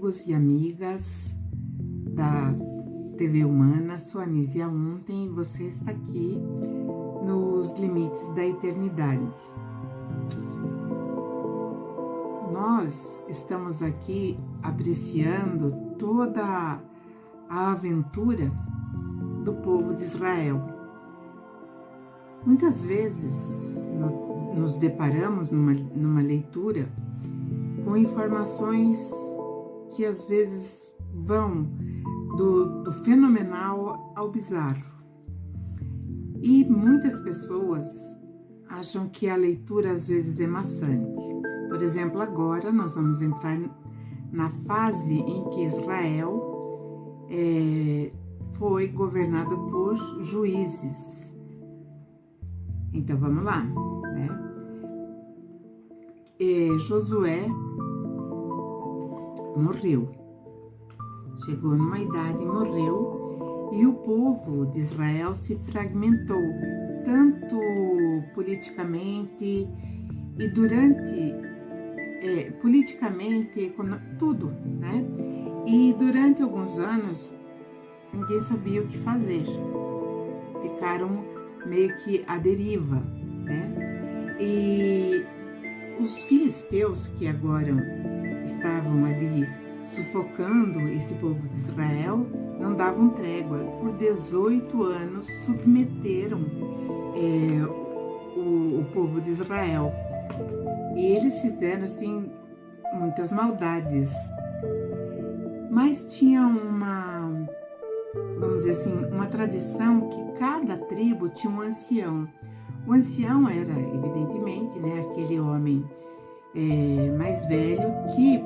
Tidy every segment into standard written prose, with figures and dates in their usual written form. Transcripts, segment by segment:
amigos e amigas da TV Humana, sou Anísia Ontem e você está aqui nos Limites da Eternidade. Nós estamos aqui apreciando toda a aventura do povo de Israel. Muitas vezes nos deparamos numa leitura com informações que às vezes vão do fenomenal ao bizarro. E muitas pessoas acham que a leitura às vezes é maçante. Por exemplo, agora nós vamos entrar na fase em que Israel foi governado por juízes. Então vamos lá, né? Josué morreu, chegou numa idade e morreu, e o povo de Israel se fragmentou, tanto politicamente e politicamente, tudo, né? E durante alguns anos, ninguém sabia o que fazer, ficaram meio que à deriva, né? E os filisteus que agora estavam ali sufocando esse povo de Israel não davam trégua. Por 18 anos submeteram o povo de Israel. E eles fizeram assim muitas maldades. Mas tinha vamos dizer assim, uma tradição que cada tribo tinha um ancião. O ancião era, evidentemente, né, aquele homem mais velho que,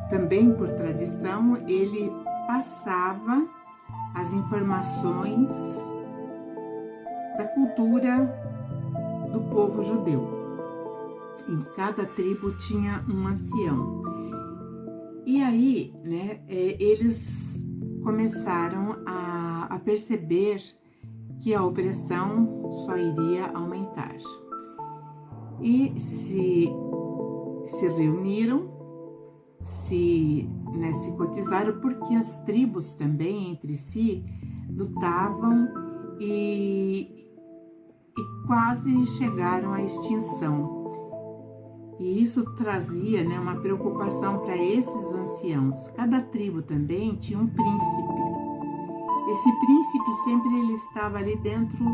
também por tradição, ele passava as informações da cultura do povo judeu. Em cada tribo tinha um ancião. E aí, né, eles começaram a perceber que a opressão só iria aumentar. E se reuniram, se cotizaram, porque as tribos também entre si lutavam e quase chegaram à extinção. E isso trazia, né, uma preocupação para esses anciãos. Cada tribo também tinha um príncipe. Esse príncipe sempre ele estava ali dentro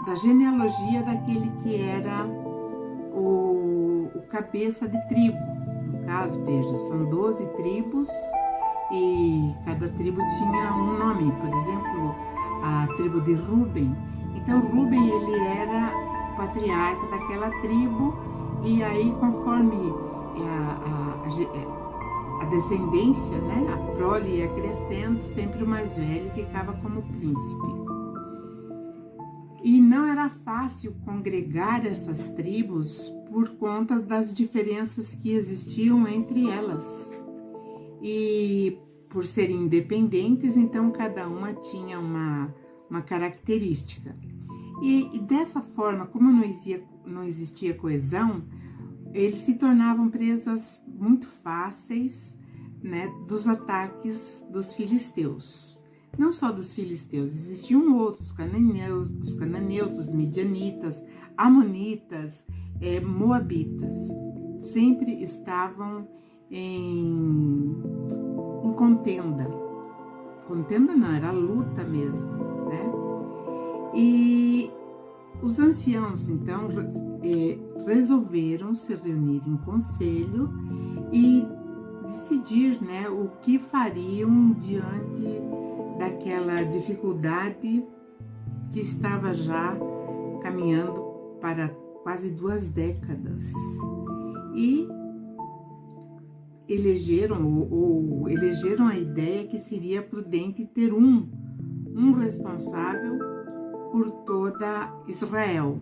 da genealogia daquele que era o cabeça de tribo. No caso, veja, são 12 tribos e cada tribo tinha um nome. Por exemplo, a tribo de Ruben. Então, Ruben ele era o patriarca daquela tribo, e aí conforme a descendência, né, a prole ia crescendo, sempre o mais velho ficava como príncipe. E não era fácil congregar essas tribos por conta das diferenças que existiam entre elas. E por serem independentes, então cada uma tinha uma característica. E dessa forma, como não existia coesão, eles se tornavam presas muito fáceis, né, dos ataques dos filisteus. Não só dos filisteus, existiam outros, os cananeus, os midianitas, amonitas, moabitas. Sempre estavam em contenda. Contenda não, era luta mesmo, né? E os anciãos, então, resolveram se reunir em conselho e decidir, né, o que fariam diante daquela dificuldade que estava já caminhando para quase 2 décadas. E elegeram a ideia que seria prudente ter um responsável por toda Israel.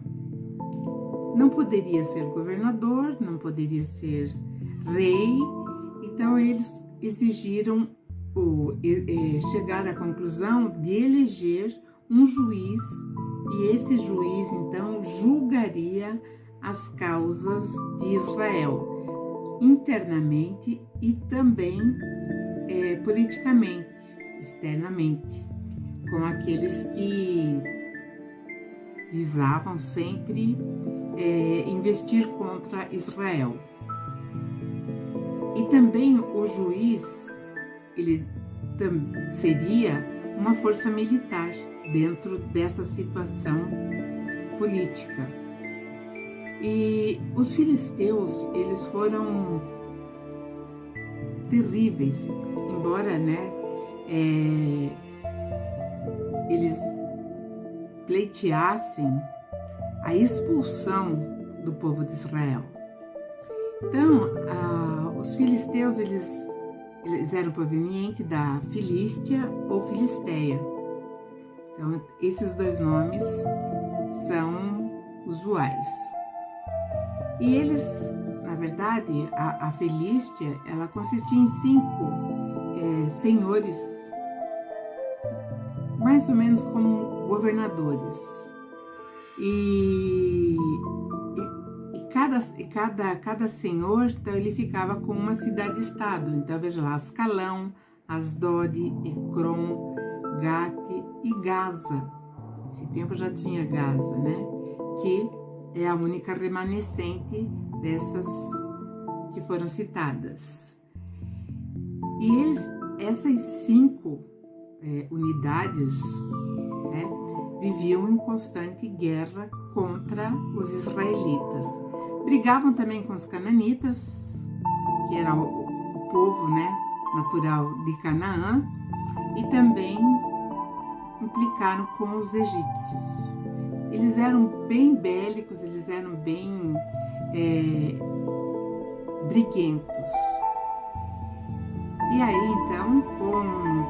Não poderia ser governador, não poderia ser rei, então eles exigiram chegar à conclusão de eleger um juiz, e esse juiz então julgaria as causas de Israel, internamente e também politicamente, externamente, com aqueles que visavam sempre investir contra Israel. E também o juiz, ele seria uma força militar dentro dessa situação política. E os filisteus, eles foram terríveis, embora, né, eles pleiteassem a expulsão do povo de Israel. Então, os filisteus, eles eram provenientes da Filístia ou Filisteia. Então, esses dois nomes são usuais. E eles, na verdade, a Filístia, ela consistia em 5 senhores, mais ou menos como governadores. E cada senhor, então, ele ficava com uma cidade-estado. Então, veja lá, Ascalão, Asdod, Ecrom, Gate e Gaza. Esse tempo já tinha Gaza, né? Que é a única remanescente dessas que foram citadas. E essas 5 unidades, né, viviam em constante guerra contra os israelitas. Brigavam também com os cananitas, que era o povo, né, natural de Canaã, e também implicaram com os egípcios. Eles eram bem bélicos, eles eram bem briguentos. E aí, então,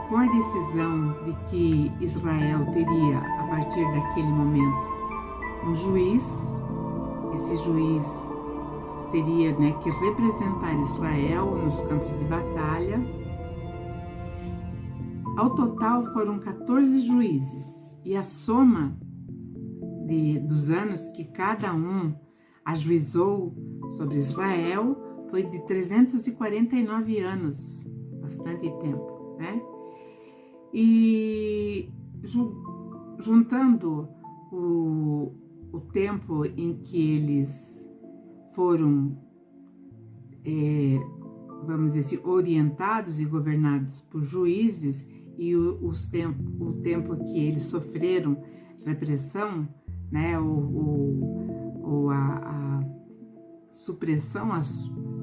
com a decisão de que Israel teria, a partir daquele momento, um juiz, esse juiz teria, né, que representar Israel nos campos de batalha. Ao total foram 14 juízes, e a soma dos anos que cada um ajuizou sobre Israel foi de 349 anos, bastante tempo, né? E juntando o tempo em que eles foram, vamos dizer assim, orientados e governados por juízes, e o tempo que eles sofreram repressão, né, ou a supressão,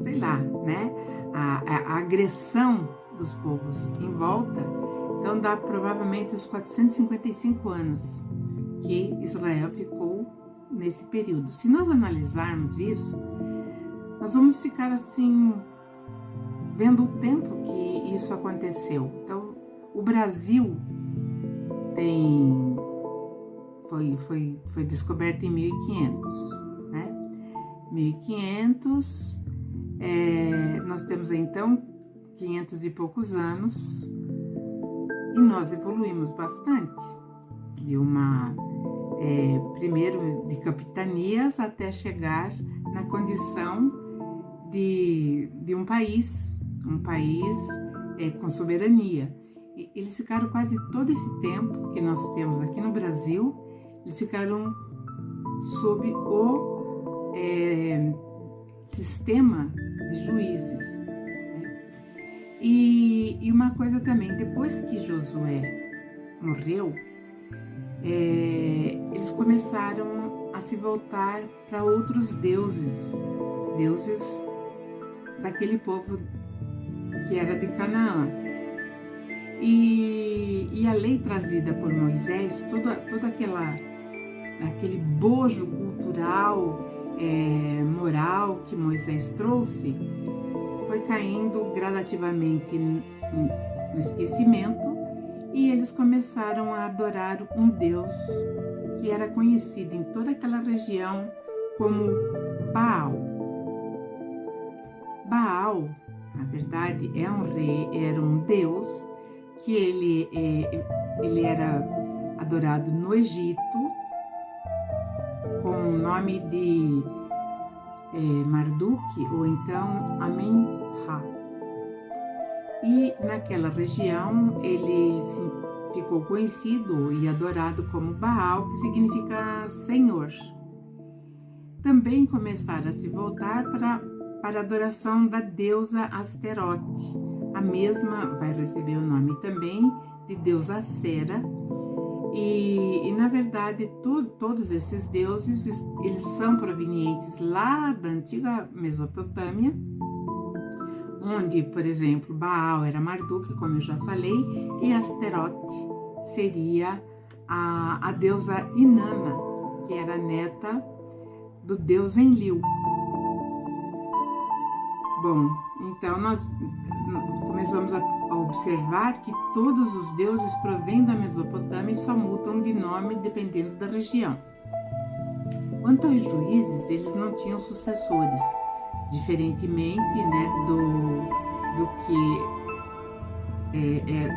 sei lá, né, a agressão dos povos em volta, então dá provavelmente os 455 anos que Israel ficou nesse período. Se nós analisarmos isso, nós vamos ficar assim, vendo o tempo que isso aconteceu. Então, o Brasil foi descoberto em 1500, né? 1500, nós temos então 500 e poucos anos, e nós evoluímos bastante, primeiro de capitanias até chegar na condição de um país com soberania. Eles ficaram quase todo esse tempo que nós temos aqui no Brasil, eles ficaram sob o sistema de juízes, né? E uma coisa também, depois que Josué morreu, eles começaram a se voltar para outros deuses daquele povo que era de Canaã. E a lei trazida por Moisés, todo aquele bojo cultural, moral que Moisés trouxe, foi caindo gradativamente no esquecimento, e eles começaram a adorar um Deus que era conhecido em toda aquela região como Baal. Baal, na verdade, era um Deus que ele era adorado no Egito com o nome de Marduk, ou então Amen-Ra. E naquela região ele ficou conhecido e adorado como Baal, que significa Senhor. Também começaram a se voltar para a adoração da deusa Asterote. A mesma vai receber o nome também de deusa Sera. E na verdade, todos esses deuses, eles são provenientes lá da antiga Mesopotâmia, onde, por exemplo, Baal era Marduk, como eu já falei, e Asterote seria a deusa Inanna, que era neta do deus Enlil. Bom, então nós começamos a observar que todos os deuses provêm da Mesopotâmia e só mudam de nome dependendo da região. Quanto aos juízes, eles não tinham sucessores, diferentemente, né, do que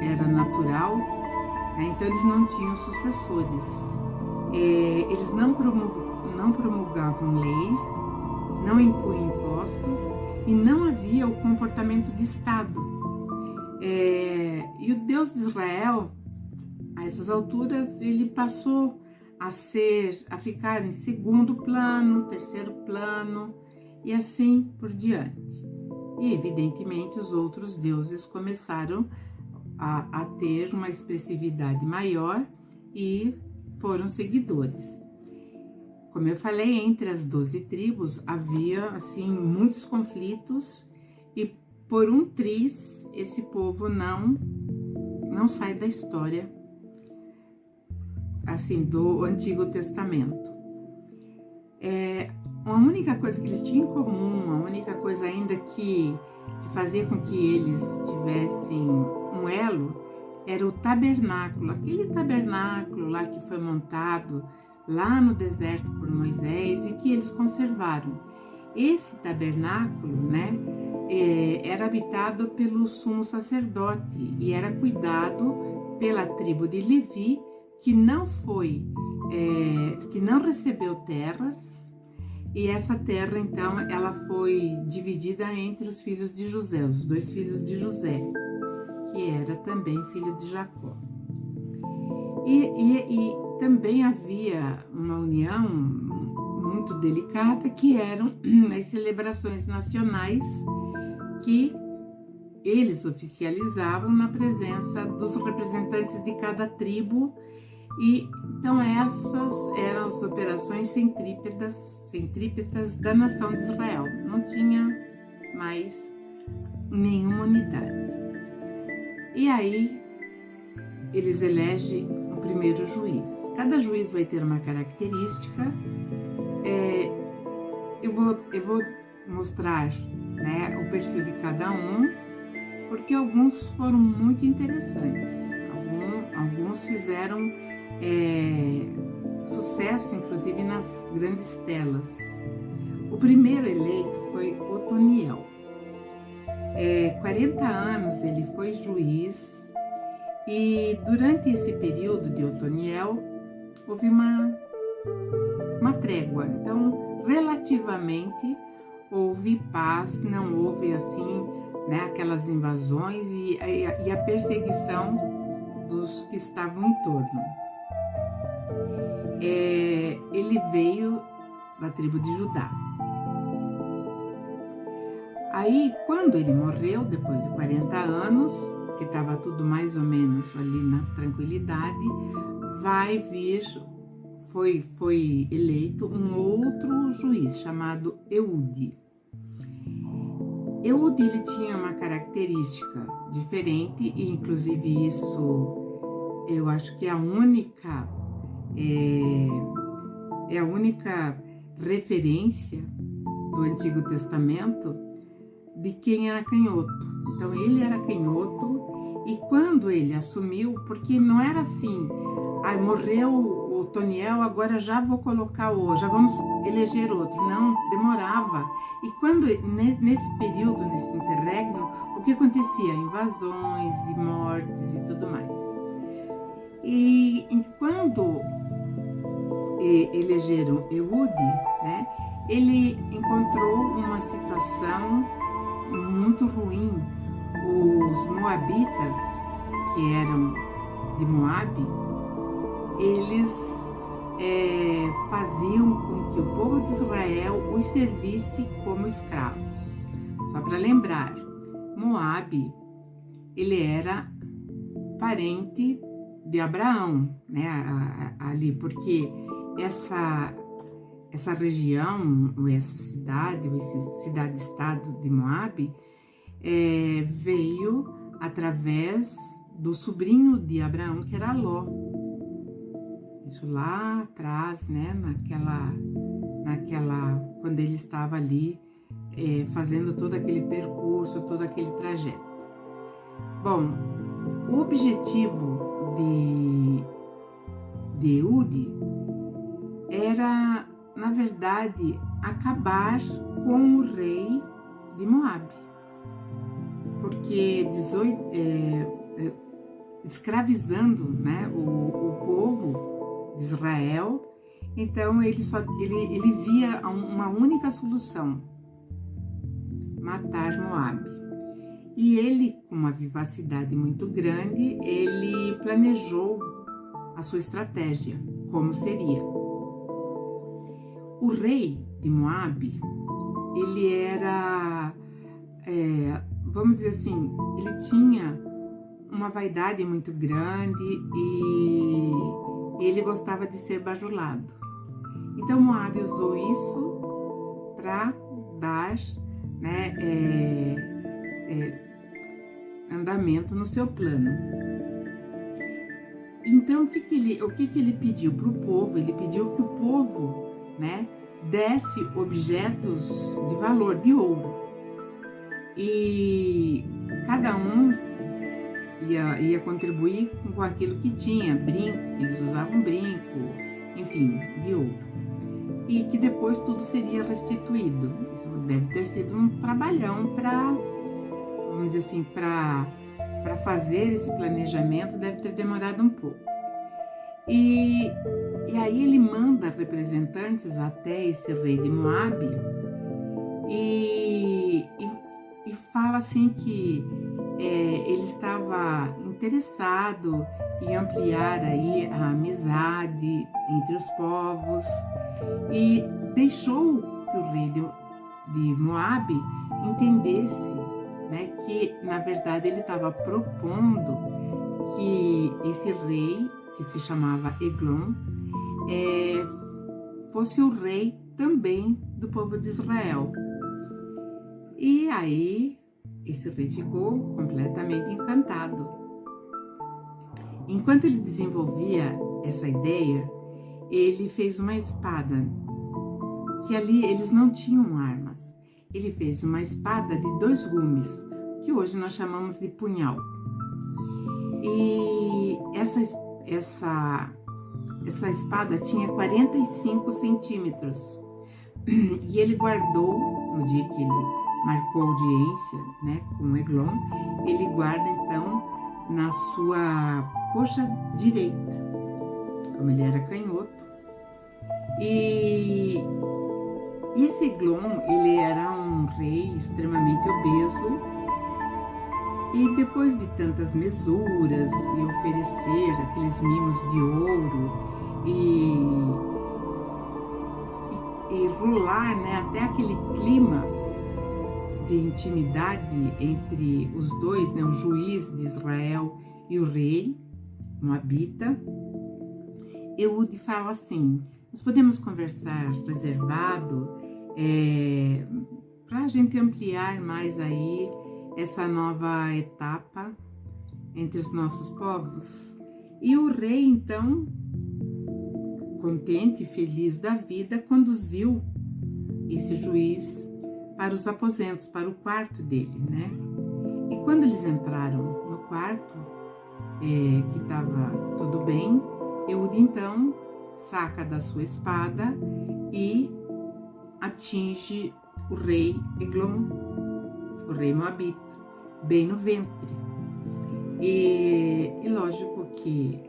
era natural, né? Então eles não tinham sucessores. Eles não promulgavam leis, não impunham impostos e não havia o comportamento de Estado. E o Deus de Israel, a essas alturas, ele passou a ficar em segundo plano, terceiro plano e assim por diante. E evidentemente os outros deuses começaram a ter uma expressividade maior e foram seguidores. Como eu falei, entre as 12 tribos havia assim muitos conflitos e por um triz esse povo não sai da história assim do Antigo Testamento. A única coisa que eles tinham em comum, a única coisa ainda que fazia com que eles tivessem um elo, era o tabernáculo, aquele tabernáculo lá que foi montado lá no deserto por Moisés e que eles conservaram. Esse tabernáculo, né, era habitado pelo sumo sacerdote e era cuidado pela tribo de Levi, que não recebeu terras. E essa terra, então, ela foi dividida entre os filhos de José, os 2 filhos de José, que era também filho de Jacó. E também havia uma união muito delicada, que eram as celebrações nacionais que eles oficializavam na presença dos representantes de cada tribo. E então essas eram as operações centrípetas da nação de Israel. Não tinha mais nenhuma unidade. E aí eles elegem o primeiro juiz. Cada juiz vai ter uma característica. Eu vou mostrar, né, o perfil de cada um, porque alguns foram muito interessantes. Alguns fizeram sucesso, inclusive nas grandes telas. O primeiro eleito foi Otoniel. 40 anos ele foi juiz e durante esse período de Otoniel houve uma trégua. Então, relativamente houve paz, não houve assim, né, aquelas invasões e a perseguição dos que estavam em torno. Ele veio da tribo de Judá. Aí, quando ele morreu, depois de 40 anos, que estava tudo mais ou menos ali na tranquilidade, foi eleito um outro juiz chamado Eude. Eude, ele tinha uma característica diferente e, inclusive, isso eu acho que é a única referência do Antigo Testamento de quem era canhoto. Então ele era canhoto e quando ele assumiu, porque não era assim, morreu o Otoniel, agora já vou colocar já vamos eleger outro. Não, demorava. E quando nesse período, nesse interregno, o que acontecia? Invasões e mortes e tudo mais. E quando elegeram Eude, né, ele encontrou uma situação muito ruim. Os moabitas, que eram de Moabe, eles faziam com que o povo de Israel os servisse como escravos. Só para lembrar, Moabe, ele era parente de Abraão, né, ali, porque essa região, ou essa cidade, ou esse cidade-estado de Moabe, veio através do sobrinho de Abraão, que era Ló. Isso lá atrás, né, quando ele estava ali fazendo todo aquele percurso, todo aquele trajeto. Bom, o objetivo de Eude era, na verdade, acabar com o rei de Moabe, porque escravizando, né, o povo de Israel. Então ele via uma única solução: matar Moabe. E ele, com uma vivacidade muito grande, ele planejou a sua estratégia, como seria. O rei de Moabe, ele era, vamos dizer assim, ele tinha uma vaidade muito grande e ele gostava de ser bajulado. Então Moabe usou isso para dar, né, andamento no seu plano. Então o que ele pediu para o povo? Ele pediu que o povo, né, desse objetos de valor, de ouro, e cada um ia contribuir com aquilo que tinha, brinco, eles usavam brinco, enfim, de ouro, e que depois tudo seria restituído. Isso deve ter sido um trabalhão para, vamos dizer assim, para fazer esse planejamento, deve ter demorado um pouco. E aí ele manda representantes até esse rei de Moabe e fala assim que ele estava interessado em ampliar aí a amizade entre os povos, e deixou que o rei de Moabe entendesse, né, que na verdade ele estava propondo que esse rei, que se chamava Eglon, fosse o rei também do povo de Israel. E aí esse rei ficou completamente encantado. Enquanto ele desenvolvia essa ideia, ele fez uma espada, que ali eles não tinham armas. Ele fez uma espada de 2 gumes, que hoje nós chamamos de punhal. E essa espada tinha 45 centímetros. E ele guardou, no dia que ele marcou audiência, né, com Eglon, ele guarda então na sua coxa direita, como ele era canhoto. E esse Eglon, ele era um rei extremamente obeso, e depois de tantas mesuras e oferecer aqueles mimos de ouro e rolar, né, até aquele clima de intimidade entre os dois, né, o juiz de Israel e o rei moabita, Eude fala assim: nós podemos conversar reservado, para a gente ampliar mais aí essa nova etapa entre os nossos povos. E o rei, então, contente e feliz da vida, conduziu esse juiz para os aposentos, para o quarto dele, né? E quando eles entraram no quarto, que estava tudo bem, Eude então saca da sua espada e atinge o rei Eglon, o rei moabita, bem no ventre. E lógico que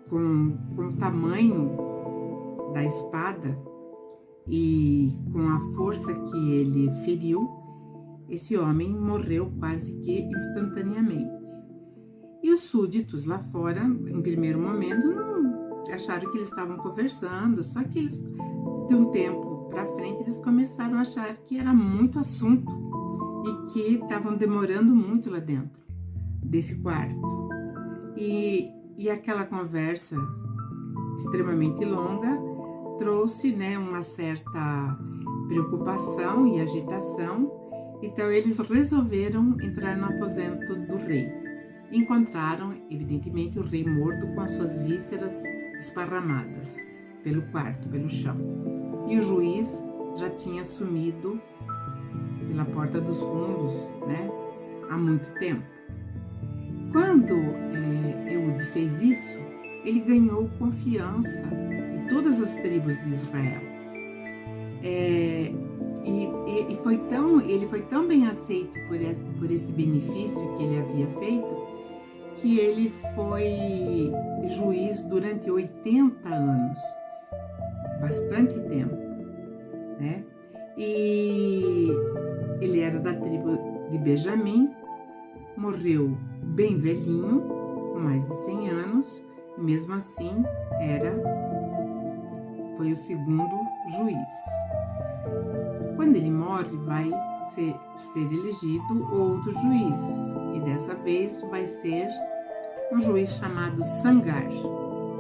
com o tamanho da espada e com a força que ele feriu, esse homem morreu quase que instantaneamente. E os súditos lá fora, em primeiro momento, não acharam que eles estavam conversando, só que eles, de um tempo para frente, eles começaram a achar que era muito assunto e que estavam demorando muito lá dentro desse quarto. E aquela conversa extremamente longa trouxe, né, uma certa preocupação e agitação. Então eles resolveram entrar no aposento do rei. Encontraram, evidentemente, o rei morto com as suas vísceras esparramadas pelo quarto, pelo chão. E o juiz já tinha sumido pela porta dos fundos, né, há muito tempo. Quando Eude fez isso, ele ganhou confiança de todas as tribos de Israel. Ele foi tão bem aceito por esse benefício que ele havia feito, que ele foi juiz durante 80 anos, bastante tempo, né? E ele era da tribo de Benjamim, morreu bem velhinho, com mais de 100 anos, e mesmo assim foi o segundo juiz. Quando ele morre, vai ser elegido outro juiz, e dessa vez vai ser um juiz chamado Sangar.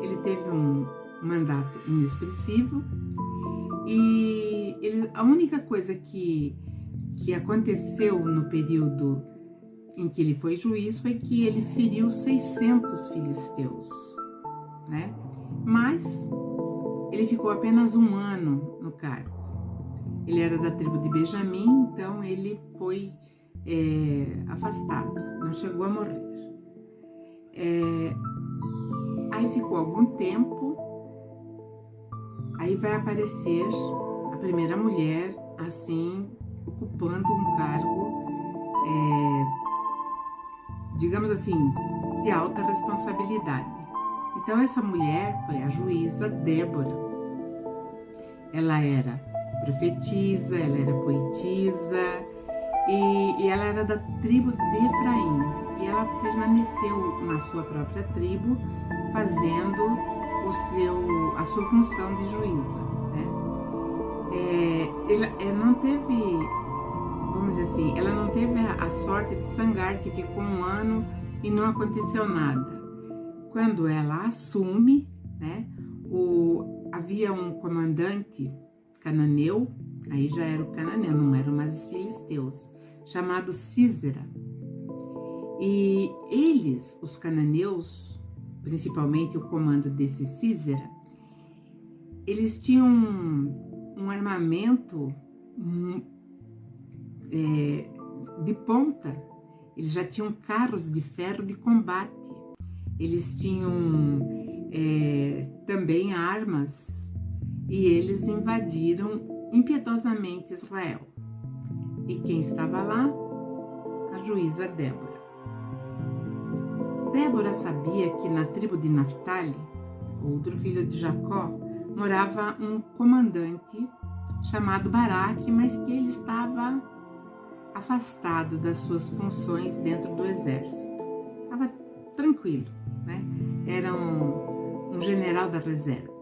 Ele teve um mandato inexpressivo e a única coisa que aconteceu no período em que ele foi juiz foi que ele feriu 600 filisteus, né? Mas ele ficou apenas 1 ano no cargo. Ele era da tribo de Benjamim, então ele foi afastado, não chegou a morrer. Aí ficou algum tempo, aí vai aparecer a primeira mulher, assim, ocupando um cargo, digamos assim, de alta responsabilidade. Então essa mulher foi a juíza Débora. Ela era profetisa, ela era poetisa e ela era da tribo de Efraim. E ela permaneceu na sua própria tribo, fazendo a sua função de juíza, né? Ela não teve, vamos dizer assim, ela não teve a sorte de Sangar, que ficou 1 ano e não aconteceu nada. Quando ela assume, né, havia um comandante cananeu, aí já era o cananeu, não eram mais os filisteus, chamado Sísera. E eles, os cananeus, principalmente o comando desse Sísera, eles tinham um armamento de ponta. Eles já tinham carros de ferro de combate. Eles tinham também armas e eles invadiram impiedosamente Israel. E quem estava lá? A juíza Débora. Débora sabia que na tribo de Naftali, outro filho de Jacó, morava um comandante chamado Baraque, mas que ele estava afastado das suas funções dentro do exército. Estava tranquilo, né? Era um general da reserva.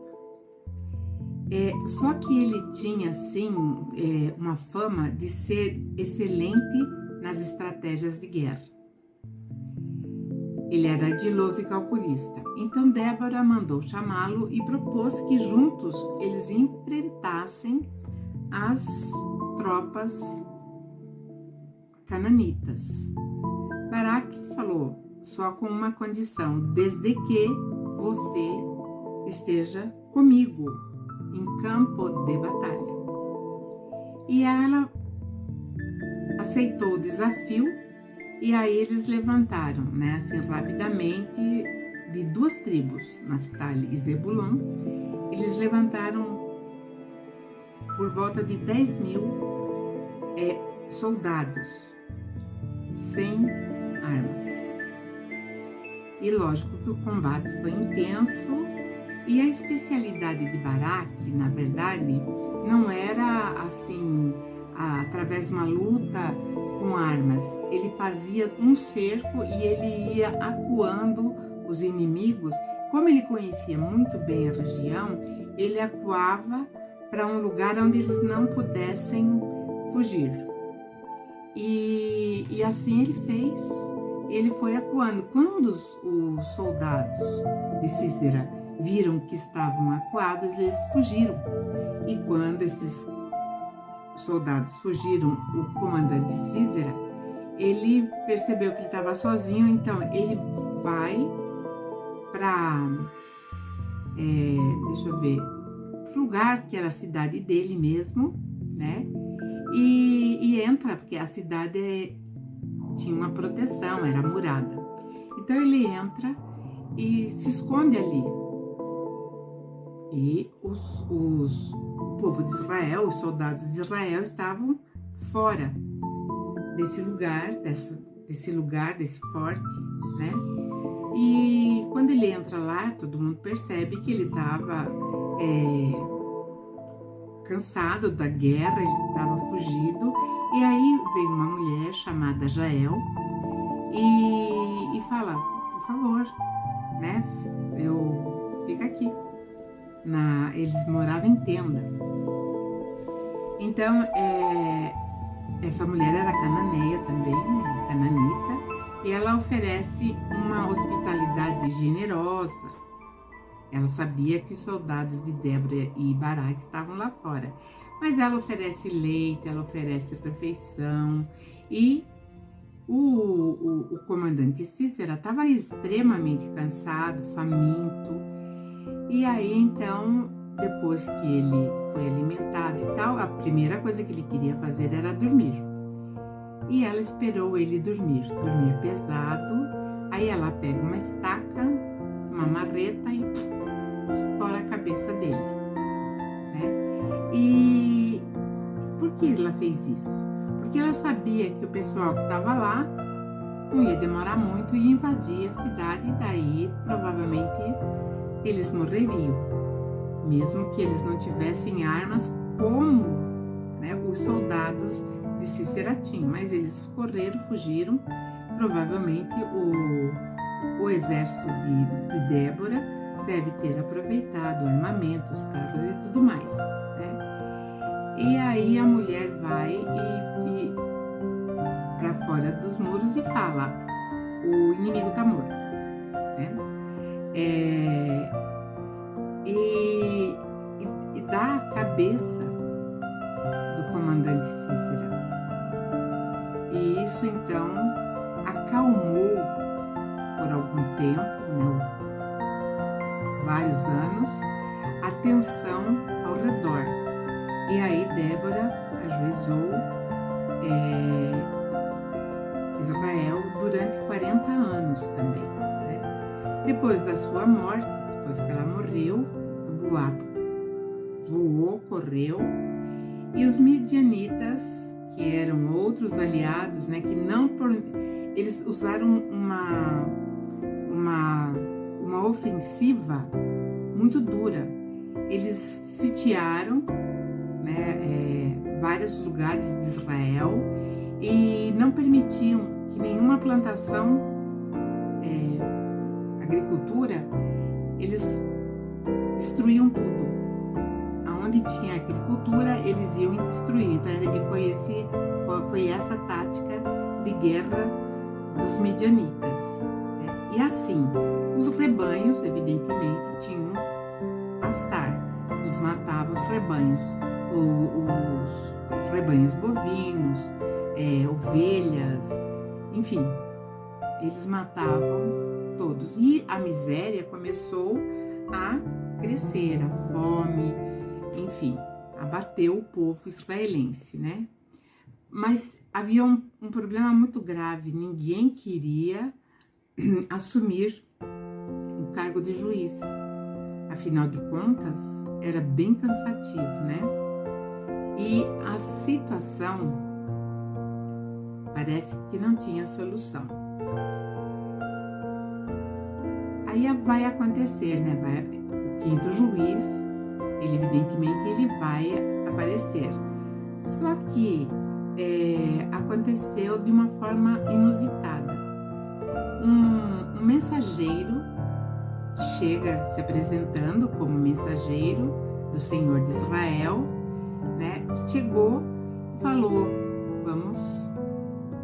Só que ele tinha, assim, uma fama de ser excelente nas estratégias de guerra. Ele era ardiloso e calculista. Então Débora mandou chamá-lo e propôs que juntos eles enfrentassem as tropas cananitas. Baraque falou: só com uma condição, desde que você esteja comigo em campo de batalha. E ela aceitou o desafio. E aí eles levantaram, né, assim, rapidamente, de 2 tribos, Naftali e Zebulon, eles levantaram por volta de 10.000 soldados, sem armas. E lógico que o combate foi intenso E a especialidade de Baraque, na verdade, não era assim, através de uma luta com armas. Ele fazia um cerco e ele ia acuando os inimigos. Como ele conhecia muito bem a região, ele acuava para um lugar onde eles não pudessem fugir. E assim ele fez. Ele foi acuando. Quando os soldados de Cícera viram que estavam acuados, eles fugiram. E quando esses soldados fugiram, o comandante Cícera, ele percebeu que ele estava sozinho, então ele vai para, deixa eu ver, pro lugar que era a cidade dele mesmo, né? E entra, porque a cidade tinha uma proteção, era murada. Então ele entra e se esconde ali. E o povo de Israel, os soldados de Israel estavam fora desse lugar, desse forte, né? E quando ele entra lá, todo mundo percebe que ele estava cansado da guerra, ele estava fugido. E aí veio uma mulher chamada Jael e fala, por favor, né? Fica aqui. Eles moravam em tenda. Então, essa mulher era cananeia também, cananita, e ela oferece uma hospitalidade generosa. Ela sabia que os soldados de Débora e Baraque estavam lá fora, mas ela oferece leite, ela oferece refeição, e o comandante Cícera estava extremamente cansado, faminto. E aí, então, depois que ele foi alimentado e tal, a primeira coisa que ele queria fazer era dormir. E ela esperou ele dormir pesado. Aí ela pega uma estaca, uma marreta e estoura a cabeça dele, né? E por que ela fez isso? Porque ela sabia que o pessoal que estava lá não ia demorar muito e invadir a cidade, e daí provavelmente eles morreriam, mesmo que eles não tivessem armas como, né, os soldados de Cícera tinham, mas eles correram, fugiram. Provavelmente o exército de Débora deve ter aproveitado o armamento, os carros e tudo mais, né? E aí a mulher vai e para fora dos muros e fala, o inimigo está morto, né? E dá a cabeça do comandante Cícera. E isso então acalmou por algum tempo, né, vários anos, a tensão ao redor. E aí Débora ajuizou Israel durante 40 anos também, né? Depois da sua morte, depois que ela morreu, o boato voou, correu, e os midianitas, que eram outros aliados, né, eles usaram uma ofensiva muito dura. Eles sitiaram, né, vários lugares de Israel e não permitiam que nenhuma plantação, agricultura, eles destruíam tudo. Aonde tinha agricultura, eles iam destruir. Então, foi essa tática de guerra dos midianitas, né? E assim, os rebanhos, evidentemente, tinham pastar. Eles matavam os rebanhos, os rebanhos bovinos, ovelhas, enfim, eles matavam todos. E a miséria começou a crescer, a fome, enfim, abateu o povo israelense, né? Mas havia um problema muito grave, ninguém queria assumir o cargo de juiz. Afinal de contas, era bem cansativo, né? E a situação parece que não tinha solução. Aí vai acontecer, né? O quinto juiz, ele evidentemente ele vai aparecer. Só que aconteceu de uma forma inusitada. Um mensageiro chega se apresentando como mensageiro do Senhor de Israel, né? Chegou e falou: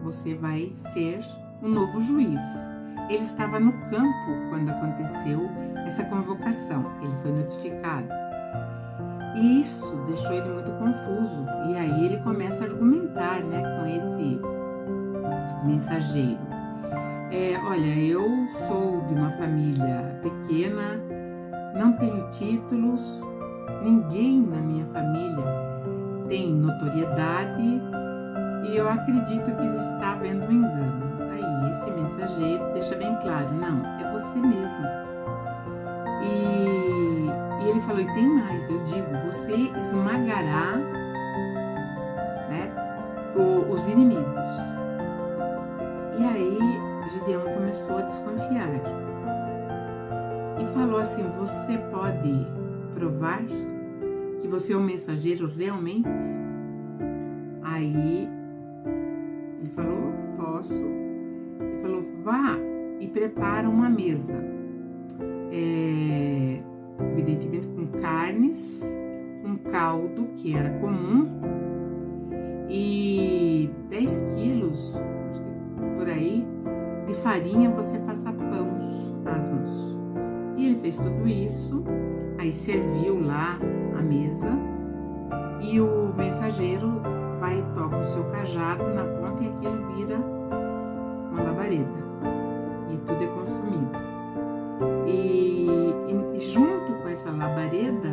você vai ser o novo juiz. Ele estava no campo quando aconteceu essa convocação, que ele foi notificado. E isso deixou ele muito confuso. E aí ele começa a argumentar, né, com esse mensageiro. Olha, eu sou de uma família pequena, não tenho títulos, ninguém na minha família tem notoriedade e eu acredito que ele está havendo um engano. Aí esse mensageiro deixa bem claro: não, é você mesmo. E ele falou: e tem mais, eu digo, você esmagará, né, os inimigos. E aí Gideão começou a desconfiar e falou assim: você pode provar que você é um mensageiro realmente? Aí ele falou: posso. Ele falou: vá e prepara uma mesa, evidentemente com carnes, um caldo que era comum e 10 quilos, por aí, de farinha. Você faça pães asmos. E ele fez tudo isso, aí serviu lá a mesa e o mensageiro vai e toca o seu cajado na ponta e aquilo vira uma labareda e tudo é consumido. E junto com essa labareda,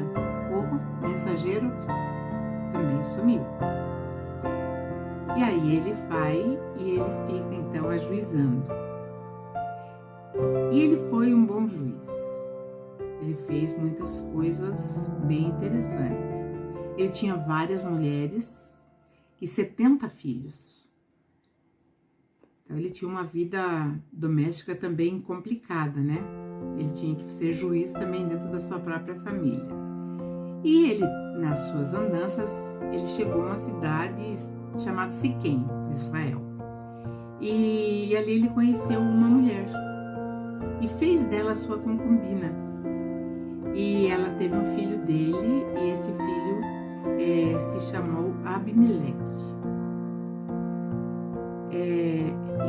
o mensageiro também sumiu. E aí ele vai e ele fica então ajuizando. E ele foi um bom juiz. Ele fez muitas coisas bem interessantes. Ele tinha várias mulheres e 70 filhos. Então ele tinha uma vida doméstica também complicada, né? Ele tinha que ser juiz também dentro da sua própria família. E ele, nas suas andanças, ele chegou a uma cidade chamada Siquém, de Israel. E ali ele conheceu uma mulher e fez dela sua concubina. E ela teve um filho dele e esse filho se chamou Abimeleque.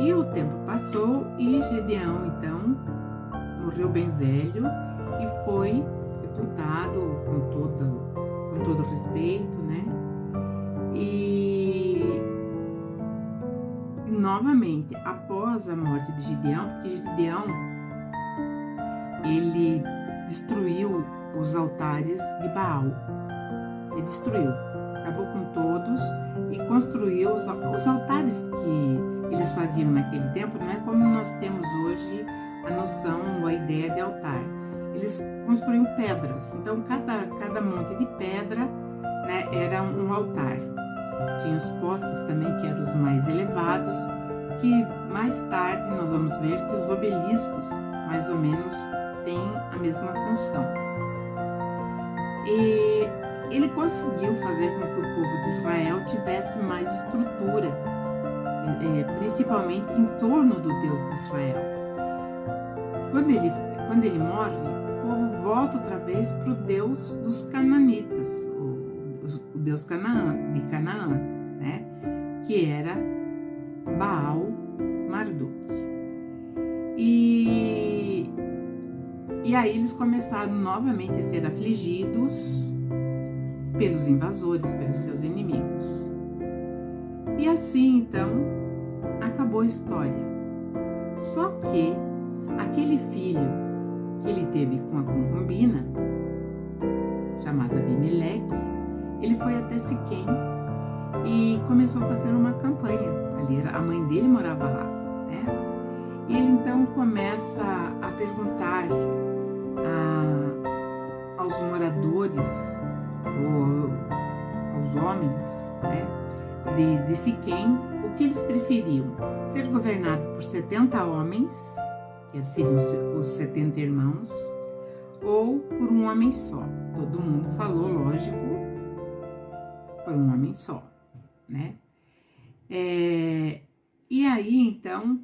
E o tempo passou e Gideão, então, morreu bem velho e foi sepultado com todo respeito, né? E novamente, após a morte de Gideão, porque Gideão, ele destruiu os altares de Baal. Ele destruiu, acabou com todos e construiu os altares que eles faziam naquele tempo. Não é como nós temos hoje a noção ou a ideia de altar. Eles construíam pedras, então cada monte de pedra, né, era um altar. Tinha os postes também, que eram os mais elevados, que mais tarde nós vamos ver que os obeliscos, mais ou menos, têm a mesma função. E ele conseguiu fazer com que o povo de Israel tivesse mais estrutura, principalmente em torno do Deus de Israel. Quando ele morre, o povo volta outra vez para o Deus dos cananitas, o Deus de Canaã, né? Que era Baal Marduk. E aí eles começaram novamente a ser afligidos pelos invasores, pelos seus inimigos. E assim, então, acabou a história. Só que aquele filho que ele teve com a concubina, chamada Abimeleque, ele foi até Siquém e começou a fazer uma campanha. Ali a mãe dele morava lá, né? E ele então começa a perguntar aos moradores, ou aos homens, né, de Siquém, o que eles preferiam: ser governado por 70 homens, que seriam os 70 irmãos, ou por um homem só. Todo mundo falou, lógico, por um homem só, né? E aí, então,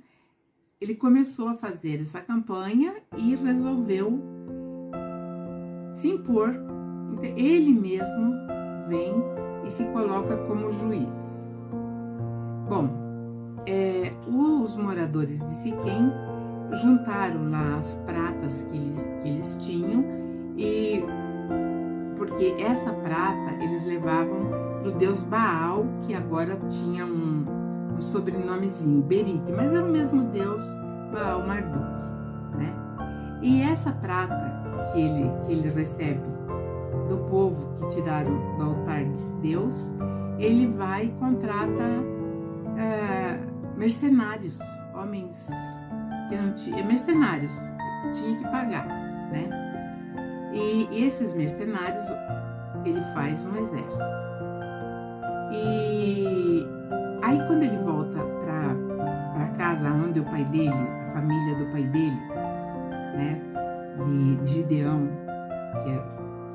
ele começou a fazer essa campanha e resolveu se impor. Então, ele mesmo vem e se coloca como juiz. Bom, os moradores de Siquém juntaram lá as pratas que eles tinham, e porque essa prata eles levavam para o deus Baal, que agora tinha um sobrenomezinho, Berite, mas era o mesmo deus Baal Marduk, né? E essa prata que ele recebe do povo que tiraram do altar desse deus, ele vai e contrata mercenários, homens que não tinham, mercenários, tinha que pagar, né? E esses mercenários, ele faz um exército. E aí quando ele volta para casa onde o pai dele, a família do pai dele, né, de Gideão,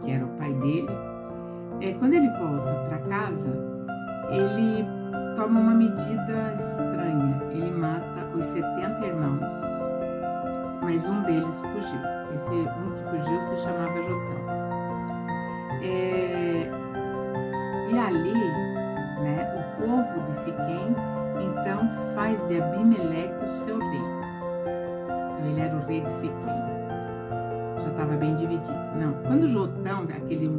que era o pai dele, quando ele volta para casa, ele toma uma medida estranha. Ele mata os 70 irmãos, mas um deles fugiu. Esse um que fugiu se chamava Jotão. E ali, né, o povo de Siquém, então, faz de Abimeleque o seu rei. Então, ele era o rei de Siquém. Já estava bem dividido. Não, quando Jotão, aquele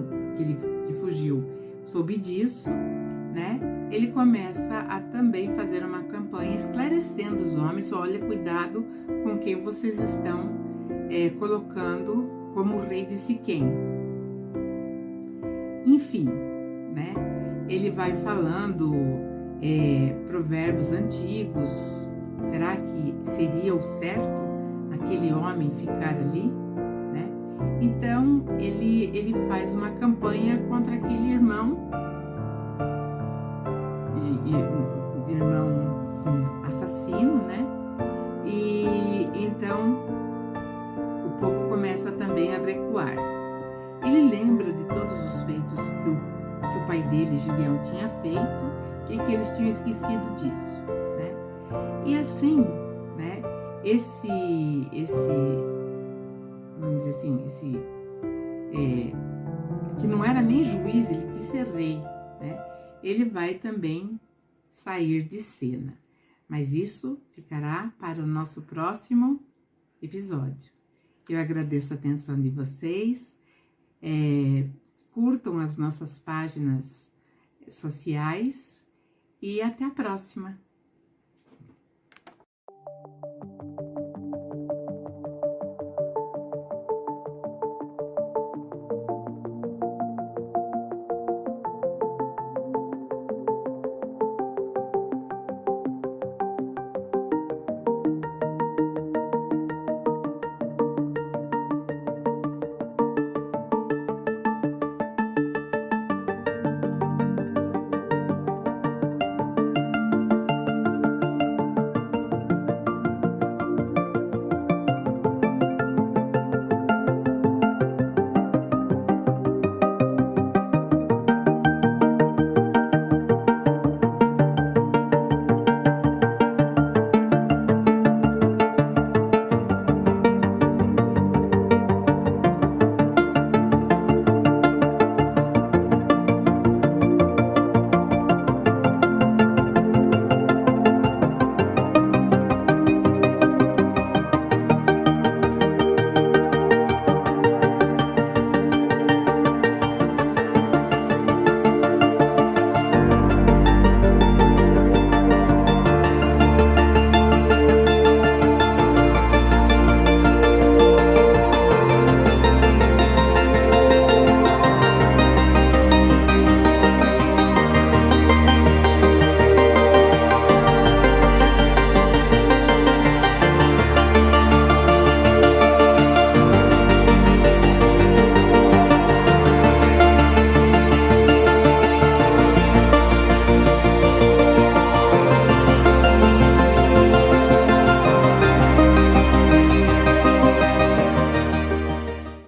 que fugiu, soube disso, né, ele começa a também fazer uma campanha esclarecendo os homens: olha, cuidado com quem vocês estão colocando como rei de Siquém. Enfim, né, ele vai falando provérbios antigos. Será que seria o certo aquele homem ficar ali, né? Então ele faz uma campanha contra aquele irmão, assassino, né? E então o povo começa também a recuar. Ele lembra de todos os feitos que o pai dele, Gideão, tinha feito e que eles tinham esquecido disso, né? E assim, né? Vamos dizer assim, que não era nem juiz, ele quis ser rei, né? Ele vai também sair de cena. Mas isso ficará para o nosso próximo episódio. Eu agradeço a atenção de vocês. Curtam as nossas páginas sociais e até a próxima.